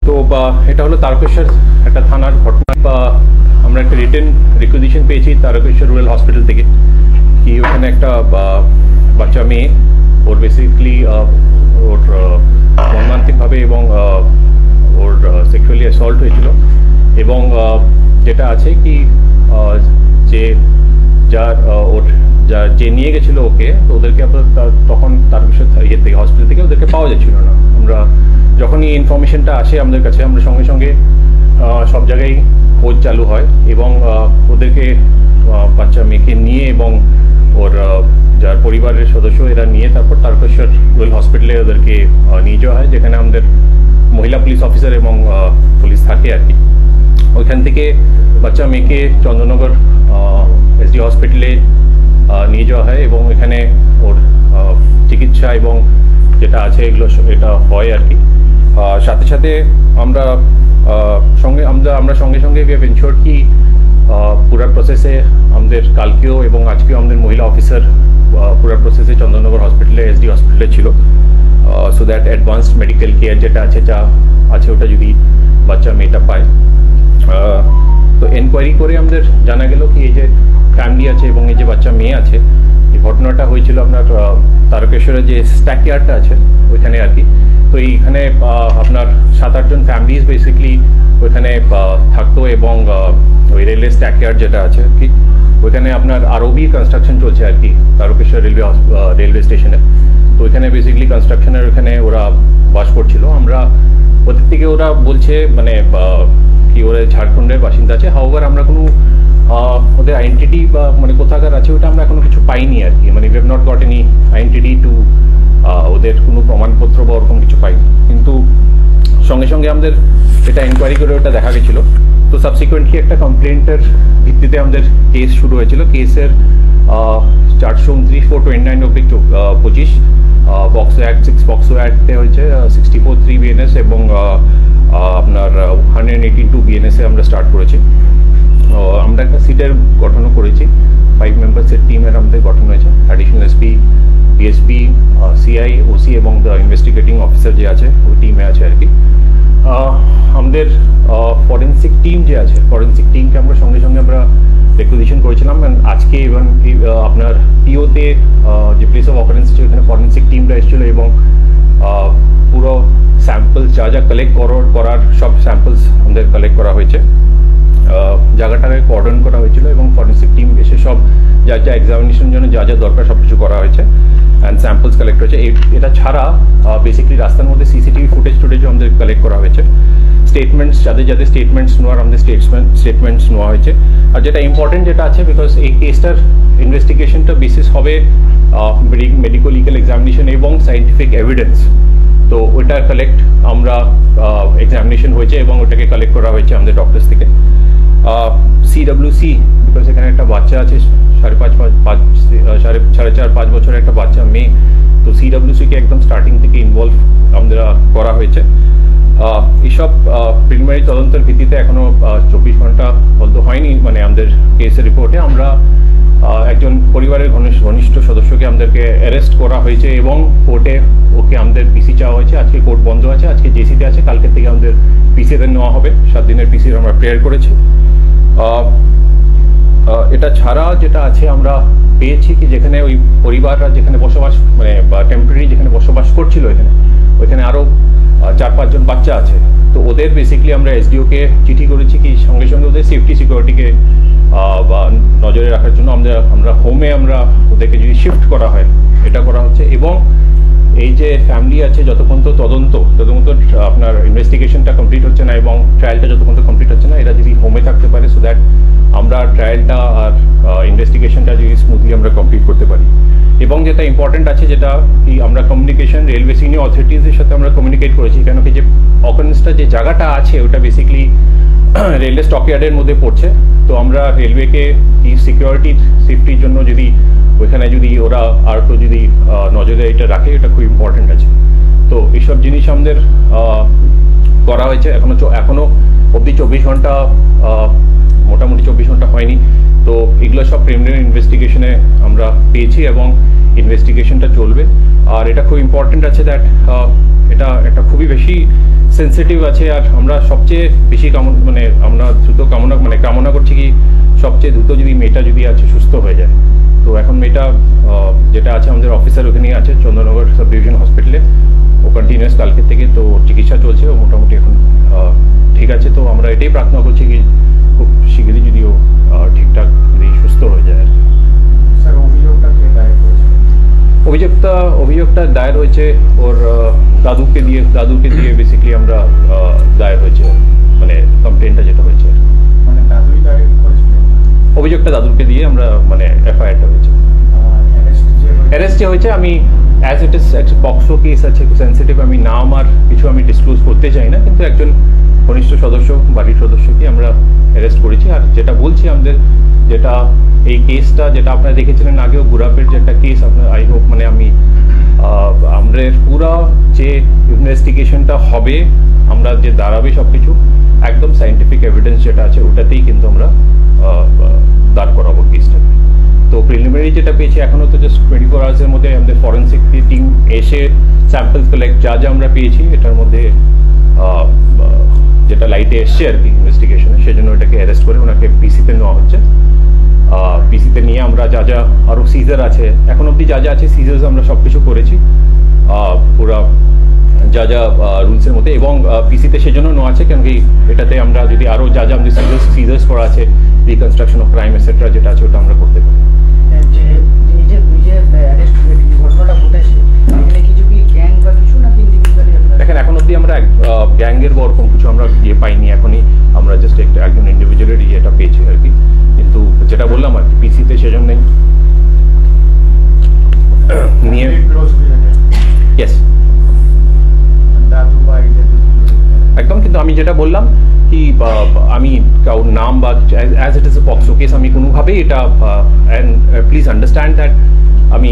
তো এটা হলো তারকেশ্বর একটা থানার ঘটনা। আমরা একটা রিটেন রিকুইজিশন পেয়েছি তারকেশ্বর রুরাল হসপিটাল থেকে কি ওখানে একটা বাচ্চা মেয়ে ওর বেসিক্যালি ওর মর্মান্তিকভাবে এবং ওর সেক্সুয়ালি অ্যাসল্ট হয়েছিল এবং যেটা আছে কি যে যার ওর যে নিয়ে গেছিলো ওকে, তো ওদেরকে তখন তারকেশ্বর ইয়ে থেকে হসপিটাল থেকে ওদেরকে পাওয়া যাচ্ছিল না। আমরা যখনই ইনফরমেশনটা আসে আমাদের কাছে, আমরা সঙ্গে সঙ্গে সব জায়গায় খোঁজ চালু হয় এবং ওদেরকে বাচ্চা মেয়েকে নিয়ে এবং ওর যার পরিবারের সদস্য এরা নিয়ে তারপর তারকেশ্বর রুরাল হসপিটালে ওদেরকে নিয়ে যাওয়া হয়, যেখানে আমাদের মহিলা পুলিশ অফিসার এবং পুলিশ থাকে আর কি। ওইখান থেকে বাচ্চা মেয়েকে চন্দ্রনগর এসডি হসপিটালে নিয়ে যাওয়া হয় এবং এখানে ওর চিকিৎসা এবং যেটা আছে এগুলো এটা হয় আর কি। সাথে সাথে আমরা সঙ্গে সঙ্গে উই হ্যাভ এনশিওরড কি পুরো প্রসেসে আমাদের কালকেও এবং আজকেও আমাদের মহিলা অফিসার পুরো প্রসেসে চন্দ্রনগর হসপিটালে এসডি হসপিটালে ছিল, so that advanced medical care যেটা আছে ওটা যদি বাচ্চা মেয়েটা পায়। তো এনকোয়ারি করে আমাদের জানা গেল কি এই যে ফ্যামিলি আছে এবং এই যে বাচ্চা মেয়ে আছে, এই ঘটনাটা হয়েছিল আপনার তারকেশ্বরের যে স্ট্যাক ইয়ার্ডটা আছে ওইখানে আর কি। তো এইখানে আপনার 7-8 জন ফ্যামিলিজ বেসিক্যালি ওইখানে থাকতো এবং ওই রেলওয়ে স্ট্যাক ইয়ার্ড যেটা আছে আর কি, ওইখানে আপনার আরওবি কনস্ট্রাকশন চলছে আর কি তারকেশ্বর রেলওয়ে স্টেশনে। তো ওইখানে বেসিক্যালি কনস্ট্রাকশনের ওখানে ওরা বাস করছিল। আমরা ওদের থেকে ওরা বলছে মানে কি ওরা ঝাড়খণ্ডের বাসিন্দা আছে, হাওয়ার আমরা কোনো ওদের আইডেন্টিটি বা মানে কোথাকার আছে ওটা আমরা এখনো কিছু পাইনি আর কি, মানে we have not goat any identity two ওদের কোনো প্রমাণপত্র বা ওরকম কিছু পাইনি। কিন্তু সঙ্গে সঙ্গে আমাদের এটা এনকোয়ারি করে ওটা দেখা গেছিলো। তো সাবসিকুয়েন্টলি একটা কমপ্লেন্টের ভিত্তিতে আমাদের কেস শুরু হয়েছিল। কেসের 429/429/25 পক্সো অ্যাক্ট 6 পক্সো অ্যাক্টে হয়েছে 64(3) BNS এবং আপনার 118(2) BNS-এ আমরা স্টার্ট করেছি। আমরা একটা সিটের গঠনও করেছি, 5 মেম্বার্সের টিমের আমাদের গঠন হয়েছে। Additional SP, DSP, CI, OC এবং দ্য ইনভেস্টিগেটিং অফিসার যে আছে ওই টিমে আছে আর কি। আমাদের ফরেন্সিক টিম যে আছে, ফরেন্সিক টিমকে আমরা সঙ্গে সঙ্গে আমরা রেকুইজিশন করেছিলাম। আজকে ইভেন আপনার পিওতে যে প্লেস অফ অকারেন্স আছে ওখানে ফরেন্সিক টিমরা এসেছিলো এবং পুরো স্যাম্পলস যা কালেক্ট করার সব স্যাম্পলস আমাদের কালেক্ট করা হয়েছে, জায়গাটাকে কর্ডন করা হয়েছিল এবং ফরেন্সিক টিম এসে সব যা এক্সামিনেশনের জন্য যা দরকার সব কিছু করা হয়েছে অ্যান্ড স্যাম্পলস কালেক্ট হয়েছে। এটা ছাড়া বেসিক্যালি রাস্তার মধ্যে সিসিটিভি ফুটেজও আমাদের কালেক্ট করা হয়েছে। স্টেটমেন্টস যাদের স্টেটমেন্টস নেওয়ার আমাদের স্টেটমেন্টস নেওয়া হয়েছে। আর যেটা ইম্পর্টেন্ট যেটা আছে, বিকজ এই কেসটার ইনভেস্টিগেশনটা বেসিস হবে মেডিকো লিগাল এক্সামিনেশন এবং সায়েন্টিফিক এভিডেন্স। তো ওইটা কালেক্ট আমরা এক্সামিনেশন হয়েছে এবং ওটাকে কালেক্ট করা হয়েছে আমাদের ডক্টরস থেকে। সিডব্লিউসি, বিকজ এখানে একটা বাচ্চা আছে 4.5 বছরের একটা বাচ্চা মেয়ে, তো সিডব্লিউসিকে একদম স্টার্টিং থেকে ইনভলভ আমরা করা হয়েছে। এইসব প্রিলিমিনারি তদন্তের ভিত্তিতে এখনো 24 ঘন্টা বলতে হয়নি, মানে আমাদের কেসের রিপোর্টে আমরা একজন পরিবারের ঘনিষ্ঠ সদস্যকে আমাদেরকে অ্যারেস্ট করা হয়েছে এবং কোর্টে ওকে আমাদের পিসি চাওয়া হয়েছে। আজকে কোর্ট বন্ধ আছে, আজকে জেসিতে আছে, কালকের থেকে আমাদের পিসিতে নেওয়া হবে। 7 দিনের পিসির আমরা প্রেয়ার করেছি। এটা ছাড়া যেটা আছে আমরা পেয়েছি কি যেখানে ওই পরিবাররা যেখানে বসবাস মানে টেম্পোরারি যেখানে বসবাস করছিল ওইখানে আরও 4-5 জন বাচ্চা আছে। তো ওদের বেসিক্যালি আমরা এসডিওকে চিঠি করেছি কি সঙ্গে সঙ্গে ওদের সেফটি সিকিউরিটিকে বা নজরে রাখার জন্য আমরা হোমে আমরা ওদেরকে যদি শিফট করা হয় এটা করা হচ্ছে। এবং এই যে ফ্যামিলি আছে যতক্ষণ তদন্ত আপনার ইনভেস্টিগেশনটা কমপ্লিট হচ্ছে না এবং ট্রায়ালটা যতক্ষণ কমপ্লিট হচ্ছে না, এরা যদি হোমে থাকতে পারে সো দ্যাট আমরা ট্রায়ালটা আর ইনভেস্টিগেশনটা যদি স্মুথলি আমরা কমপ্লিট করতে পারি। এবং যেটা ইম্পর্টেন্ট আছে যেটা কি আমরা কমিউনিকেশন রেলওয়ে সিনিয়র অথরিটিসের সাথে আমরা কমিউনিকেট করেছি, কেন কি যে অকারেন্সটা যে জায়গাটা আছে ওটা বেসিক্যালি রেলওয়ে স্টকইয়ার্ডের মধ্যে পড়ছে। তো আমরা রেলওয়েকে এই সিকিউরিটির সেফটির জন্য যদি ওইখানে যদি ওরা আর তো যদি নজরে এটা রাখে, এটা খুব ইম্পর্টেন্ট আছে। তো এইসব জিনিস আমাদের করা হয়েছে। এখনো অবধি 24 ঘন্টা মোটামুটি 24 ঘন্টা হয়নি। তো এগুলো সব প্রিলিমিনারি ইনভেস্টিগেশনে আমরা পেয়েছি এবং ইনভেস্টিগেশনটা চলবে। আর এটা খুব ইম্পর্টেন্ট আছে দ্যাট এটা একটা খুবই বেশি সেন্সিটিভ আছে, আর আমরা সবচেয়ে বেশি আমরা দ্রুত কামনা করছি কি সবচেয়ে দ্রুত যদি মেয়েটা যদি আছে সুস্থ হয়ে যায়। তো এখন মেয়েটা যেটা আছে আমাদের অফিসার ওখানেই আছে চন্দননগর সাব ডিভিশন হসপিটালে, ও কন্টিনিউয়াস কালকে থেকে তো চিকিৎসা চলছে, ও মোটামুটি এখন ঠিক আছে। তো আমরা এটাই প্রার্থনা করছি কি খুব শীঘ্রই যদি ও ঠিকঠাক যদি সুস্থ হয়ে যায় আর কি। অভিযোগটা দায়ের হয়েছে ওর দাদুকে দিয়ে বেসিক্যালি আমরা দায়ের হয়েছে, মানে কমপ্লেনটা যেটা হয়েছে অভিযোগটা দাদুকে দিয়ে আমরা মানে এফআইআরটা হয়েছে। অ্যারেস্ট যে হয়েছে আমি as it is POCSO case আছে, সেন্সিটিভ, আমি নাম আর কিছু আমি ডিসক্লোজ করতে চাই না, কিন্তু একজন ঘনিষ্ঠ সদস্য বাড়ির সদস্যকে আমরা অ্যারেস্ট করেছি। আর যেটা বলছি আমাদের যেটা এই কেসটা যেটা আপনারা দেখেছিলেন আগেও গুরাপের যে একটা কেস, আপনার আই হোপ মানে আমি আমাদের পুরো যে ইনভেস্টিগেশনটা হবে আমরা যে দাঁড়াবে সব কিছু একদম সায়েন্টিফিক এভিডেন্স যেটা আছে ওটাতেই কিন্তু আমরা দাঁড় করাবো কেসটা। তো প্রিলিমিনারি যেটা পেয়েছি এখনও তো জাস্ট 24 আওয়ার্সের মধ্যে আমাদের ফরেন্সিক টিম এসে স্যাম্পলস কালেক্ট যা আমরা পেয়েছি এটার মধ্যে যেটা লাইটে এসছে আর কি ইনভেস্টিগেশনে, সেজন্য এটাকে অ্যারেস্ট করে ওনাকে পিসিতে নেওয়া হচ্ছে। পিসিতে নিয়ে আমরা যা আরও সিজার আছে এখন অবধি যা আছে সিজার্স আমরা সব কিছু করেছি পুরা যা রুলসের মধ্যে, এবং পিসিতে সেজন্য নেওয়া আছে কেন কি এটাতে আমরা যদি আরও যা আমাদের সিজার্স করা আছে রিকনস্ট্রাকশন অফ ক্রাইম এটসেট্রা যেটা আছে ওটা আমরা করতে পারি। দেখেন এখন অবধি আমরা গ্যাংয়ের বা ওরকম কিছু আমরা পাইনি, এখনই আমরা জাস্ট একজন ইন্ডিভিজুয়ালের এটা পেয়েছি আর কি। কিন্তু যেটা বললাম আর কি পিসিতে সেজন্যই নিয়ে ইয়েস একদম। কিন্তু আমি যেটা বললাম কি আমি কারোর নাম বা as it is a POCSO case আমি কোনোভাবেই এটা অ্যান্ড প্লিজ আন্ডারস্ট্যান্ড দ্যাট আমি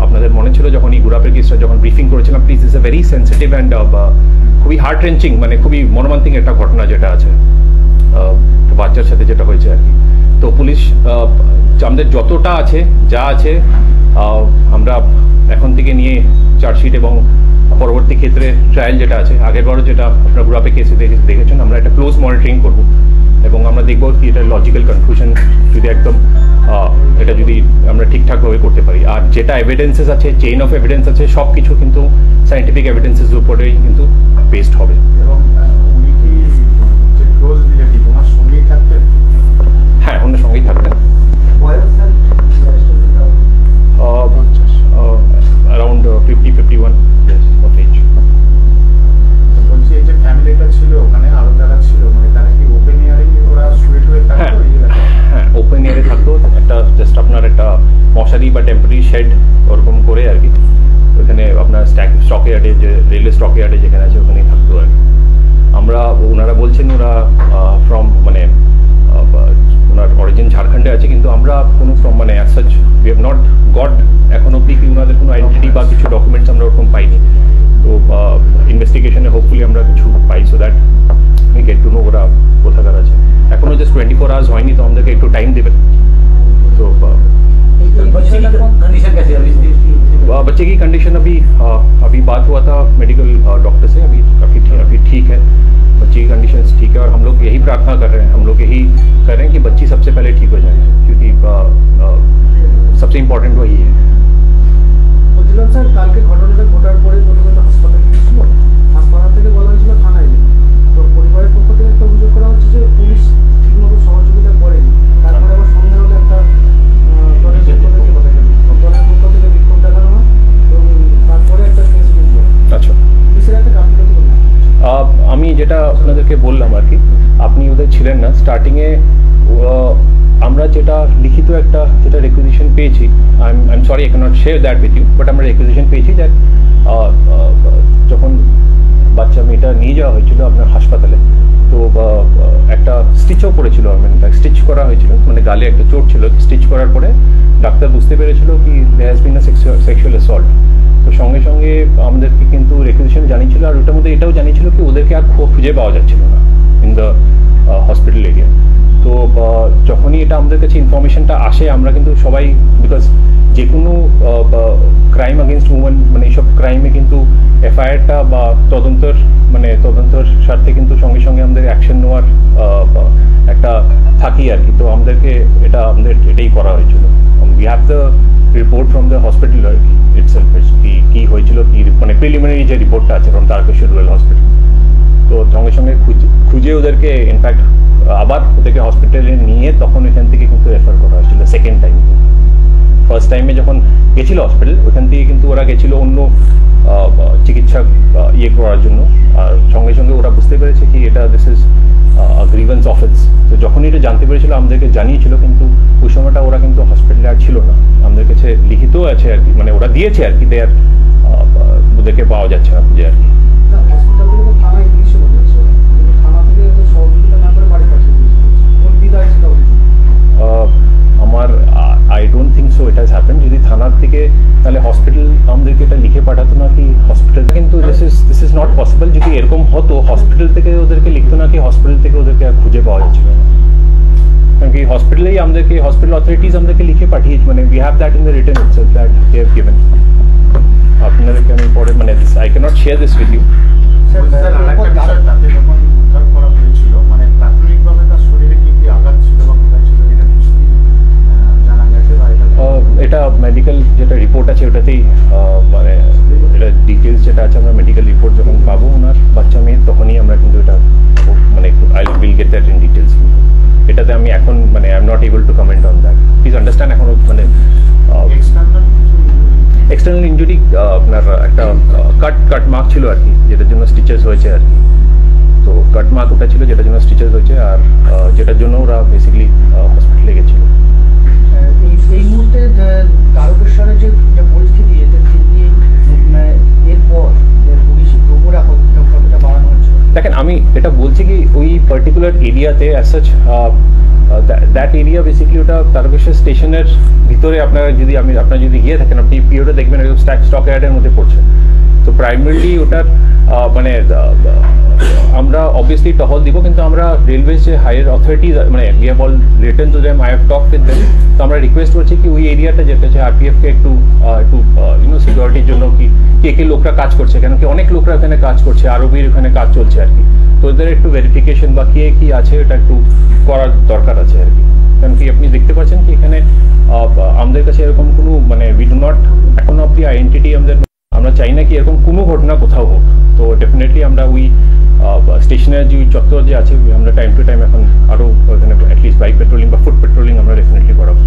আপনাদের মনে ছিল যখন এই গুরাপের কেসটা যখন ব্রিফিং করেছিলাম, please is a very sensitive and খুবই হার্ট রেঞ্চিং মানে খুবই মর্মান্তিক একটা ঘটনা যেটা আছে বাচ্চার সাথে যেটা হয়েছে আর কি। তো পুলিশ আমাদের যতটা আছে যা আছে আমরা এখন থেকে নিয়ে চার্জশিট এবং পরবর্তী ক্ষেত্রে ট্রায়াল যেটা আছে আগেরবারও যেটা আপনার গুরাপে কেসে দেখেছেন আমরা একটা ক্লোজ মনিটরিং করব এবং আমরা দেখব কি এটা লজিক্যাল কনক্লুশন যদি একদম এটা যদি আমরা ঠিকঠাকভাবে করতে পারি। আর যেটা এভিডেন্সেস আছে চেইন অফ এভিডেন্স আছে সব কিছু কিন্তু সায়েন্টিফিক এভিডেন্সের উপরেই কিন্তু বেসড হবে। হ্যাঁ ওনার সঙ্গেই থাকতেন। around 50-51 years of age. বলছি এই যে ফ্যামিলিটা ছিল ওখানে আরো যারা ছিল মানে তারা কি ওপেন এয়ারে ওরা শুয়ে হয়ে থাকতো? হ্যাঁ ওপেন এয়ারে থাকতো, একটা জাস্ট আপনার একটা মশারি বা টেম্পোরারি শেড ওরকম করে আর কি, ওখানে আপনার স্টক ইয়ার্ডে যে রেলওয়ে স্টক ইয়ার্ডে যেখানে আছে ওখানেই থাকতো আর কি। আমরা ওনারা বলছেন ওরা ফ্রম মানে ওনার অরিজিন ঝাড়খণ্ডে আছে, কিন্তু আমরা কোনো মানে as such we have not goat এখন অব্দি কি ওনাদের কোনো আইডেন্টিটি বা কিছু ডকুমেন্টস আমরা ওরকম পাইনি। তো ইনভেস্টিগেশনে হোপফুলি আমরা কিছু পাই so that we get to know ওরা কোথাকার আছে। এখনও জাস্ট 24 आवर्स হয়নি, তো আমাদেরকে একটু টাইম দেবেন। तो बच्चे की कंडीशन अभी बात हुआ था मेडिकल डॉक्टर से, अभी ठीक है, बच्चे की कंडीशन ठीक है और हम लोग यही प्रार्थना कर रहे हैं, हम लोग यही कर रहे हैं कि बच्ची सबसे पहले ठीक हो जाए, क्योंकि सबसे इम्पोर्टेंट वही है। স্যার কালকে ঘটনাটা ঘটার পরে হাসপাতালে গিয়েছিল, হাসপাতাল থেকে বলা হয়েছিল থানায় যেতে, তো পরিবারের পক্ষ থেকে একটা অভিযোগ করা হচ্ছে যে পুলিশ ঠিকমতো সহযোগিতা করেনি, তারপরে আবার সন্ধ্যা হলে একটা দলের পক্ষ থেকে বিক্ষোভ দেখানো হয় এবং তারপরে একটা কেস নিয়ে। আচ্ছা পুলিশের একটা গাফিলতি বললাম আমি যেটা আপনাদেরকে বললাম আর কি, আপনি ওদের ছিলেন না স্টার্টিংয়ে, আমরা যেটা লিখিত একটা যেটা রেকুইজিশন পেয়েছি, I am sorry I cannot share that with you, but আমরা রেকুইজিশন পেয়েছি দ্যাট যখন বাচ্চা মেয়েটা নিয়ে যাওয়া হয়েছিল আপনার হাসপাতালে, তো একটা স্টিচও পড়েছিল, স্টিচ করা হয়েছিল, মানে গালে একটা চোট ছিল, স্টিচ করার পরে ডাক্তার বুঝতে পেরেছিল কি there has been a sexual assault. তো সঙ্গে সঙ্গে আমাদেরকে কিন্তু রেকুইজিশন জানিয়েছিল, আর ওটার মধ্যে এটাও জানিয়েছিল কি ওদেরকে আর খুঁজে পাওয়া যাচ্ছিল না ইন দ্য হসপিটাল এরিয়া। তো যখনই এটা আমাদের কাছে ইনফরমেশনটা আসে আমরা কিন্তু সবাই, বিকজ যে কোনো ক্রাইম আগেনস্ট উমেন মানে এইসব ক্রাইমে কিন্তু এফআইআরটা বা তদন্তর স্বার্থে কিন্তু সঙ্গে সঙ্গে আমাদের অ্যাকশন নেওয়ার একটা থাকি আর কি। তো আমাদের এটাই করা হয়েছিল। We have the report from the hospital আর কি ইটসেলফ, কি হয়েছিল, কি মানে প্রিলিমিনারি যে রিপোর্টটা আছে ফ্রম তারকেশ্বর রুরাল হসপিটাল। তো সঙ্গে সঙ্গে খুঁজে ওদেরকে ইনফ্যাক্ট আবার ওদেরকে হসপিটালে নিয়ে তখন এখান থেকে কিন্তু রেফার করা হয়েছিল সেকেন্ড টাইম। ফার্স্ট টাইমে যখন গেছিল হসপিটাল ওখান থেকে কিন্তু ওরা গেছিল অন্য চিকিৎসা করার জন্য, আর সঙ্গে সঙ্গে ওরা বুঝতে পেরেছে কি এটা দিস ইজ গ্রিভেন্স অফেন্স। তো যখনই এটা জানতে পেরেছিল আমাদেরকে জানিয়েছিল, কিন্তু ওই সময়টা ওরা কিন্তু হসপিটালে আর ছিল না। আমাদের কাছে লিখিত আছে আর কি, মানে ওরা দিয়েছে আর কি, ওদেরকে পাওয়া যাচ্ছে না খুঁজে আর কি। আমার I don't think so it has happened. যদি থানার থেকে তাহলে হসপিটাল আমাদেরকে এটা লিখে পাঠাতো না কি হসপিটাল, কিন্তু দিস ইজ নট পসিবল। যদি এরকম হতো হসপিটাল থেকে ওদেরকে লিখতো না কি হসপিটাল থেকে ওদেরকে আর খুঁজে পাওয়া যাচ্ছিল না, কারণ কি হসপিটালেই আমাদেরকে হসপিটাল অথরিটিজ আমাদেরকে লিখে পাঠিয়েছে, মানে we have that in the written itself that they have given. আপনাদেরকে আমি পরে মানে I cannot share this with you. এটা মেডিকেল যেটা রিপোর্ট আছে ওটাতেই মানে এটা ডিটেলস যেটা আছে আমরা মেডিকেল রিপোর্ট যখন পাবো ওনার বাচ্চা মেয়ের তখনই আমরা কিন্তু এটা মানে I will get that in details. এটাতে আমি এখন মানে I am not able to comment on that, please understand. এখন মানে এক্সটার্নাল ইনজুরি আপনার একটা কাট মার্ক ছিল আর কি, যেটার জন্য স্টিচেস হয়েছে আর কি। তো কাট মার্ক ওটা ছিল যেটার জন্য স্টিচেস হয়েছে, আর যেটার জন্য ওরা বেসিক্যালি হসপিটালে গেছিল। এই মুহূর্তে তারকেশ্বরের যে পরিস্থিতি এরপর পুলিশি প্রহরা কতটা বাড়ানো হচ্ছে? দেখেন আমি এটা বলছি কি ওই পার্টিকুলার এরিয়াতে as such that area basically ওটা তারকেশ্বর স্টেশনের ভিতরে আপনারা যদি গিয়ে থাকেন আপনি পিওটা দেখবেন একদম স্টক ইয়ার্ডের মধ্যে পড়ছে। তো প্রাইমারিলি ওটার মানে আমরা অবভিয়াসলি টহল দিব, কিন্তু আমরা রেলওয়ে যে হায়ার অথরিটিজ মানে we have all written to them, I have talk with them. তো আমরা রিকোয়েস্ট করছি কি ওই এরিয়াটা যেটা আছে আরপিএফকে একটু সিকিউরিটির জন্য কে লোকরা কাজ করছে, কেন কি অনেক লোকরা এখানে কাজ করছে, আরবির ওখানে কাজ চলছে আর কি। তো ওদের একটু ভেরিফিকেশন বা কে কি আছে এটা একটু করার দরকার আছে আর কি। কারণ কি আপনি দেখতে পাচ্ছেন কি এখানে আমাদের কাছে এরকম কোনো মানে উই ডু নট এখনো অব্দি আইডেন্টিটি আমরা চাই না কি এরকম কোনো ঘটনা কোথাও হোক। তো ডেফিনেটলি আমরা ওই স্টেশনের যে চত্বর যে আছে আমরা টাইম টু টাইম এখন আরও ওখানে অ্যাটলিস্ট বাইক পেট্রোলিং বা ফুট পেট্রোলিং আমরা ডেফিনেটলি করাবো।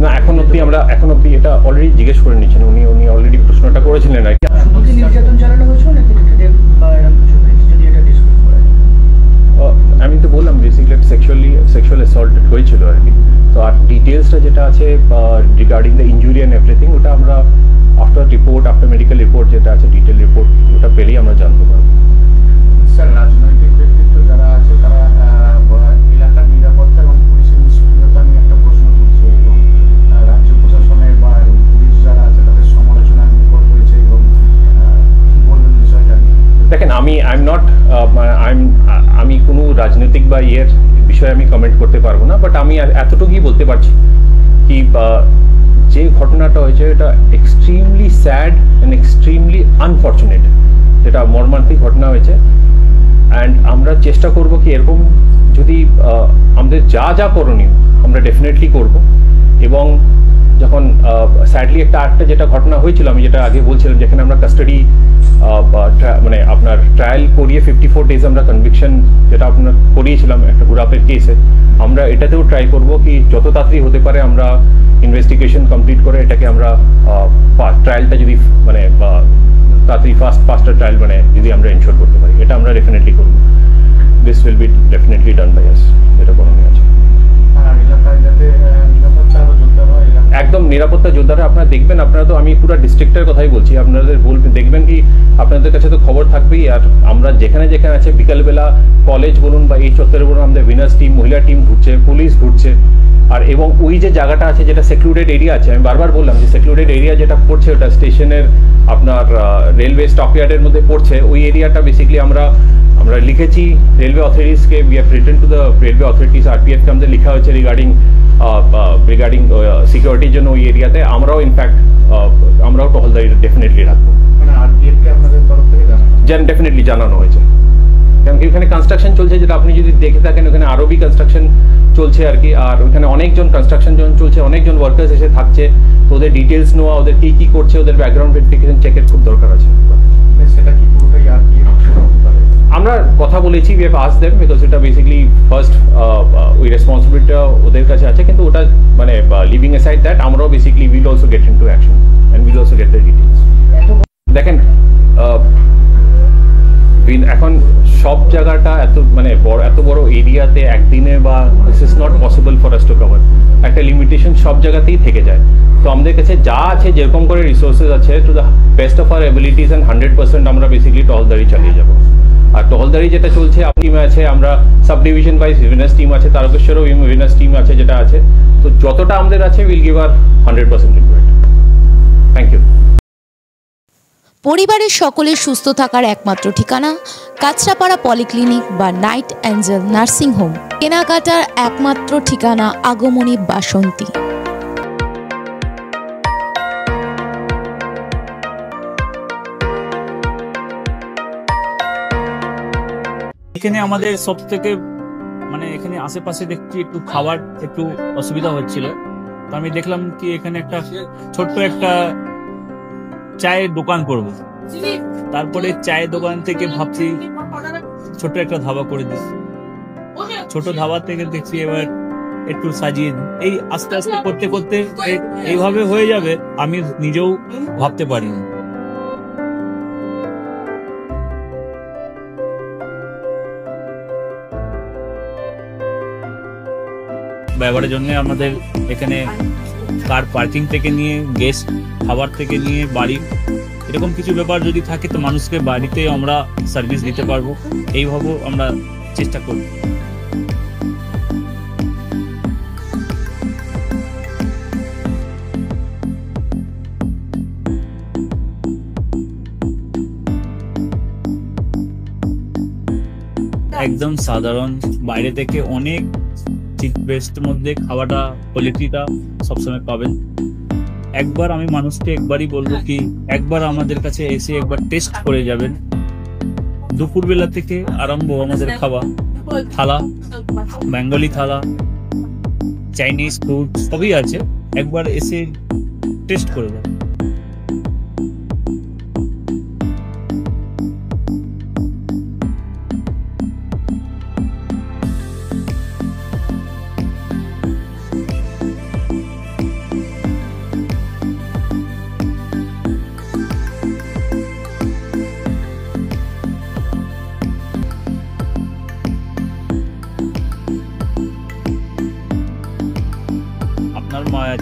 না এখন অব্দি এটা অলরেডি জিজ্ঞেস করে নিচ্ছেন, উনি অলরেডি প্রশ্নটা করেছিলেন আর কি। নির্যাতন চালানো হয়েছিল নাকি যদি এটা ডিসকাস করা যায়? আমি তো বললাম বেসিক্যালি সেক্সুয়াল অ্যাসল্টেড হয়েছিল আর কি। তো আর ডিটেলসটা যেটা আছে regarding the injury and everything ওটা আমরা আফটার মেডিকেল রিপোর্ট যেটা আছে ডিটেল রিপোর্ট ওটা পেলেই আমরা জানতে পারবো। স্যার রাজনৈতিক ব্যক্তিত্ব যারা আছে তারা এলাকার নিরাপত্তা এবং পুলিশের নিষ্ক্রিয়তা নিয়ে একটা প্রশ্ন তুলছে এবং রাজ্য প্রশাসনের বা পুলিশ যারা আছে তাদের সমালোচনার মুখর হয়েছে এবং কি বলবেন বিষয়টা? দেখেন আমি কোনো রাজনৈতিক বা বিষয়ে আমি কমেন্ট করতে পারবো না, বাট আমি এতটুকুই বলতে পারছি কি যে ঘটনাটা হয়েছে এটা extremely sad and extremely unfortunate, যেটা মর্মান্তিক ঘটনা হয়েছে। অ্যান্ড আমরা চেষ্টা করব কি এরকম যদি আমাদের যা করণীয় আমরা ডেফিনেটলি করব। এবং যখন স্যাডলি আরেকটা যেটা ঘটনা হয়েছিল আমি যেটা আগে বলছিলাম, যেখানে আমরা কাস্টাডি মানে আপনার ট্রায়াল করিয়ে 54 days আমরা কনভিকশন যেটা আপনার করিয়েছিলাম একটা গুরাপের কেসে, আমরা এটাতেও ট্রাই করব কি যত তাড়াতাড়ি হতে পারে আমরা ইনভেস্টিগেশন কমপ্লিট করে এটাকে আমরা ট্রায়ালটা যদি মানে তাড়াতাড়ি ফাস্টার ট্রায়াল মানে যদি আমরা এনশোর করতে পারি, এটা আমরা ডেফিনেটলি করব। This will be definitely done by us, এটা করণীয় আছে। একদম নিরাপত্তা যোদ্ধারা আপনারা দেখবেন, আপনারা তো আমি পুরো ডিস্ট্রিক্টের কথাই বলছি, আপনাদের দেখবেন কি আপনাদের কাছে তো খবর থাকবেই। আর আমরা যেখানে আছে বিকালবেলা কলেজ বলুন বা এই চত্বরে বলুন আমাদের উইনার্স টিম মহিলা টিম ঘুরছে, পুলিশ ঘুরছে। আর এবং ওই যে জায়গাটা আছে যেটা সেক্লুডেড এরিয়া আছে, আমি বারবার বললাম যে সেক্লুডেড এরিয়া যেটা পড়ছে ওটা স্টেশনের আপনার রেলওয়ে স্টকইয়ার্ডের মধ্যে পড়ছে, ওই এরিয়াটা বেসিক্যালি আমরা লিখেছি রেলওয়ে অথরিটিসকে, we have written to the railway authorities, আরপিএফকে আমাদের লেখা হয়েছে রিগার্ডিং রিগার্ডিং সিকিউরিটির জন্য ওই এরিয়াতে আমরাও ইনফ্যাক্ট আমরাও টহলদারি ডেফিনেটলি রাখবো। মানে আরপিএফকে আপনাদের তরফ থেকে ডেফিনেটলি জানানো হয়েছে, কারণ কি ওখানে কনস্ট্রাকশন চলছে, যেটা আপনি যদি দেখে থাকেন ওখানে আরও বি কনস্ট্রাকশন চলছে আর কি। আর ওখানে অনেকজন কনস্ট্রাকশন জোন চলছে, অনেকজন ওয়ার্কার্স এসে থাকছে, তো ওদের ডিটেলস নেওয়া, ওদের কি করছে, ওদের ব্যাকগ্রাউন্ড ভেরিফিকেশন চেকের খুব দরকার আছে। সেটা কি পুরোটাই আরপিএফ করতে পারে? আমরা কথা বলেছি, we have asked them, because এটা বেসিক্যালি ফার্স্ট ওই রেসপন্সিবিলিটিটা ওদের কাছে আছে, কিন্তু ওটা মানে লিভিং অ্যাসাইড দ্যাট আমরাও basically will also get into action and will also get the details. দেখেন এখন সব জায়গাটা এত বড় এরিয়াতে একদিনে বা this is not possible for us to cover, একটা লিমিটেশন সব জায়গাতেই থেকে যায়। তো আমাদের কাছে যা আছে, যেরকম করে রিসোর্সেস আছে, to the best of our abilities and 100% আমরা বেসিক্যালি টহলদারি চালিয়ে যাবো। আর টহলদারি যেটা চলছে টিমে আছে, আমরা সাব ডিভিশন ওয়াইজ ভিভিনাস টিম আছে, তারকেশ্বরেও ভিভিনাস টিম আছে যেটা আছে, তো যতটা আমাদের আছে will give our 100% into it. Thank you. পরিবারের সকলের সুস্থ থাকার একমাত্র ঠিকানা কাঁচরাপাড়া পলিক্লিনিক বা নাইট অ্যাঞ্জেল নার্সিং হোম, কেনাকাটার একমাত্র ঠিকানা আগমনী বাসন্তী। এখানে আমাদের সব থেকে এখানে আশেপাশে দেখছি একটু খাবার একটু অসুবিধা হচ্ছিল, তো আমি দেখলাম কি এখানে একটা ছোট্ট একটা চায়ের দোকান করব। তারপরে চায়ের দোকান থেকে ভাবছি ছোট একটা ধাবা করে দিচ্ছি। ছোট ধাবা থেকে দেখছি এবার একটু সাজিয়ে এই আস্তে আস্তে করতে করতে এইভাবে হয়ে যাবে, আমি নিজেও ভাবতে পারিনি। ব্যবহারের জন্য আমাদের এখানে কার পার্কিং থেকে নিয়ে গেস্ট খাবার থেকে নিয়ে বাড়ি, এরকম কিছু ব্যাপার যদি থাকে তো মানুষকে বাড়িতে আমরা সার্ভিস দিতে পারবো, এইভাবেও আমরা চেষ্টা করব। একদম সাধারণ, বাইরে থেকে অনেক চিপ বেস্টের মধ্যে খাওয়াটা কোয়ালিটিটা সবসময় পাবেন। একবার আমি মানুষকে একবারই বলবো কি একবার আমাদের কাছে এসে একবার টেস্ট করে যাবেন। দুপুরবেলা থেকে আরম্ভ আমাদের খাওয়া, থালা, বেঙ্গলি থালা, চাইনিজ ফুড সবই আছে, একবার এসে টেস্ট করে যাবেন।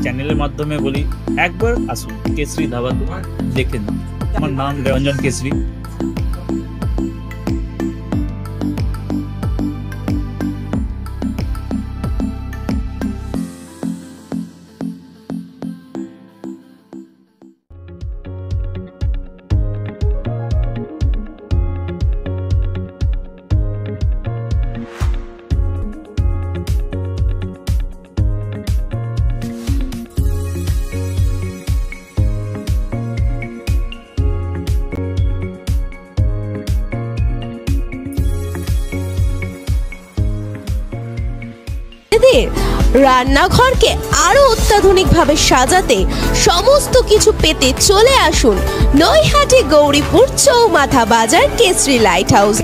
চ্যানেলের মাধ্যমে বলি একবার আসুন কেশরী ধাবা দেখেন। আমার নাম রঞ্জন কেশরী। রান্নাঘরকে আরো অত্যাধুনিকভাবে সাজাতে সমস্ত কিছু পেতে চলে আসুন নৈহাটি গৌরীপুর চৌমাথা বাজার কেশরী লাইট হাউস।